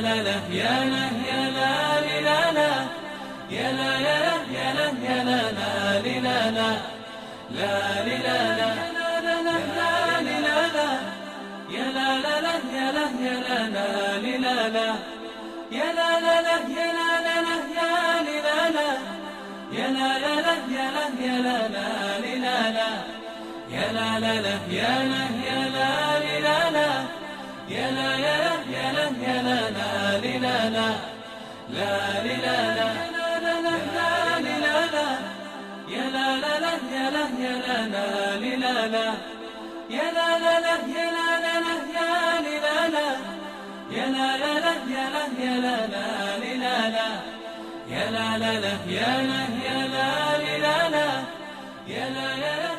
لا لا يا لا يا لا لا لا يا لا يا لا يا لا يا لا لا لا لا لا لا لا لا يا لا لا لا يا لا يا لا لا لا يا لا لا لا يا لا لا لا يا لا لا لا يا لا يا لا لا لا يا لا لا لا يا لا يا لا لا يا لا يا لا يا لا يا لا لا لا لا لا يا لا لا لا يا لا يا لا لا يا لا لا لا يا لا لا لا يا لا لا لا يا لا يا لا لا يا لا لا لا يا لا يا لا لا يا لا يا